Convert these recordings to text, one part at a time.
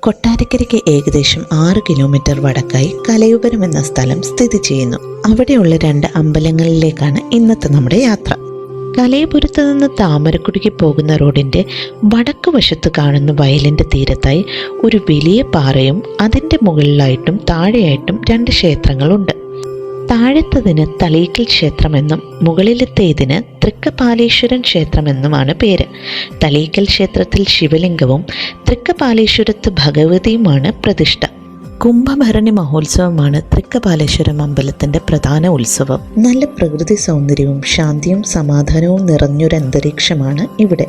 കൊട്ടാരക്കരയ്ക്ക് ഏകദേശം 6 കിലോമീറ്റർ വടക്കായി കലയുപുരം എന്ന സ്ഥലം സ്ഥിതി ചെയ്യുന്നു. അവിടെയുള്ള 2 അമ്പലങ്ങളിലേക്കാണ് ഇന്നത്തെ നമ്മുടെ യാത്ര. കലയപുരത്ത് നിന്ന് താമരക്കുടിക്ക് പോകുന്ന റോഡിൻ്റെ വടക്ക് വശത്ത് കാണുന്ന വയലിൻ്റെ തീരത്തായി ഒരു വലിയ പാറയും അതിൻ്റെ മുകളിലായിട്ടും താഴെയായിട്ടും 2 ക്ഷേത്രങ്ങളുണ്ട്. താഴത്തതിന് തളീക്കൽ ക്ഷേത്രമെന്നും മുകളിലത്തേതിന് തൃക്കപാലീശ്വരൻ ക്ഷേത്രമെന്നുമാണ് പേര്. തളീക്കൽ ക്ഷേത്രത്തിൽ ശിവലിംഗവും തൃക്കപാലീശ്വരത്ത് ഭഗവതിയുമാണ് പ്രതിഷ്ഠ. കുംഭഭരണി മഹോത്സവമാണ് തൃക്കപാലേശ്വരം അമ്പലത്തിൻ്റെ പ്രധാന ഉത്സവം. നല്ല പ്രകൃതി സൗന്ദര്യവും ശാന്തിയും സമാധാനവും നിറഞ്ഞൊരു അന്തരീക്ഷമാണ് ഇവിടെ.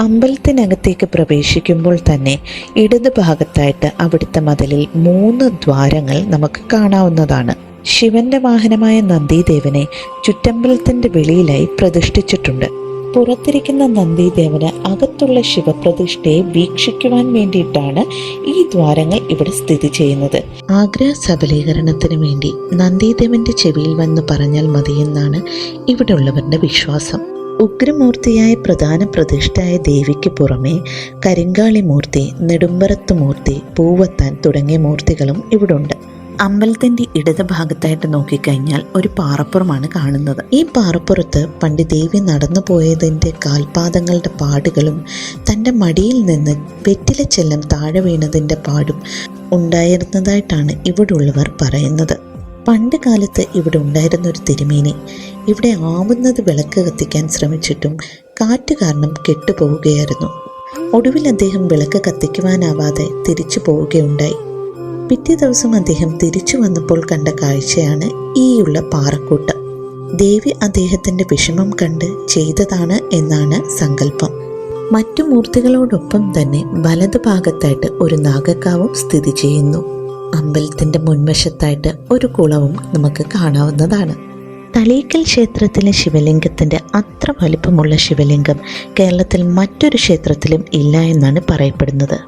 അമ്പലത്തിനകത്തേക്ക് പ്രവേശിക്കുമ്പോൾ തന്നെ ഇടതു ഭാഗത്തായിട്ട് അവിടുത്തെ മതിലിൽ 3 ദ്വാരങ്ങൾ നമുക്ക് കാണാവുന്നതാണ്. ശിവന്റെ വാഹനമായ നന്ദിദേവനെ ചുറ്റമ്പലത്തിൻ്റെ വെളിയിലായി പ്രതിഷ്ഠിച്ചിട്ടുണ്ട്. പുറത്തിരിക്കുന്ന നന്ദിദേവന് അകത്തുള്ള ശിവപ്രതിഷ്ഠയെ വീക്ഷിക്കുവാൻ വേണ്ടിയിട്ടാണ് ഈ ദ്വാരങ്ങൾ ഇവിടെ സ്ഥിതി ചെയ്യുന്നത്. ആഗ്രഹ സബലീകരണത്തിന് വേണ്ടി നന്ദിദേവന്റെ ചെവിയിൽ വന്ന് പറഞ്ഞാൽ മതിയെന്നാണ് ഇവിടെയുള്ളവരുടെ വിശ്വാസം. ഉഗ്രമൂർത്തിയായ പ്രധാന പ്രതിഷ്ഠയായ ദേവിക്ക് പുറമെ കരിങ്കാളി മൂർത്തി, നെടുമ്പറത്ത് മൂർത്തി, പൂവത്താൻ തുടങ്ങിയ മൂർത്തികളും ഇവിടുണ്ട്. അമ്പലത്തിൻ്റെ ഇടത് ഭാഗത്തായിട്ട് നോക്കിക്കഴിഞ്ഞാൽ ഒരു പാറപ്പുറമാണ് കാണുന്നത്. ഈ പാറപ്പുറത്ത് പണ്ട് ദേവി നടന്നു പോയതിൻ്റെ കാൽപാദങ്ങളുടെ പാടുകളും തൻ്റെ മടിയിൽ നിന്ന് വെറ്റില ചെല്ലം താഴെ വീണതിൻ്റെ പാടും ഉണ്ടായിരുന്നതായിട്ടാണ് ഇവിടെയുള്ളവർ പറയുന്നത്. പണ്ട് കാലത്ത് ഇവിടെ ഉണ്ടായിരുന്ന ഒരു തിരുമേനി ഇവിടെ ആവുന്നത് വിളക്ക് കത്തിക്കാൻ ശ്രമിച്ചിട്ടും കാറ്റ് കാരണം കെട്ടുപോവുകയായിരുന്നു. ഒടുവിൽ അദ്ദേഹം വിളക്ക് കത്തിക്കുവാനാവാതെ തിരിച്ചു പോവുകയുണ്ടായി. പിറ്റേ ദിവസം അദ്ദേഹം തിരിച്ചു വന്നപ്പോൾ കണ്ട കാഴ്ചയാണ് ഈയുള്ള പാറക്കൂട്ട്. ദേവി അദ്ദേഹത്തിൻ്റെ വിഷമം കണ്ട് ചെയ്തതാണ് എന്നാണ് സങ്കല്പം. മറ്റു മൂർത്തികളോടൊപ്പം തന്നെ വലതു ഭാഗത്തായിട്ട് ഒരു നാഗക്കാവും സ്ഥിതി ചെയ്യുന്നു. അമ്പലത്തിൻ്റെ മുൻവശത്തായിട്ട് ഒരു കുളവും നമുക്ക് കാണാവുന്നതാണ്. തളീക്കൽ ക്ഷേത്രത്തിലെ ശിവലിംഗത്തിൻ്റെ അത്ര വലിപ്പമുള്ള ശിവലിംഗം കേരളത്തിൽ മറ്റൊരു ക്ഷേത്രത്തിലും ഇല്ല എന്നാണ് പറയപ്പെടുന്നത്.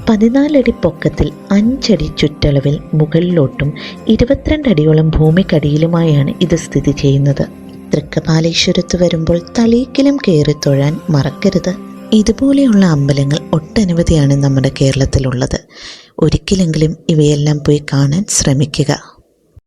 14 അടി പൊക്കത്തിൽ 5 അടി ചുറ്റളവിൽ മുകളിലോട്ടും 22 അടിയോളം ഭൂമിക്കടിയിലുമായാണ് ഇത് സ്ഥിതി ചെയ്യുന്നത്. തൃക്കപാലീശ്വരത്ത് വരുമ്പോൾ തളീക്കലും കയറി തൊഴാൻ മറക്കരുത്. ഇതുപോലെയുള്ള അമ്പലങ്ങൾ ഒട്ടനവധിയാണ് നമ്മുടെ കേരളത്തിലുള്ളത്. ഒരിക്കലെങ്കിലും ഇവയെല്ലാം പോയി കാണാൻ ശ്രമിക്കുക.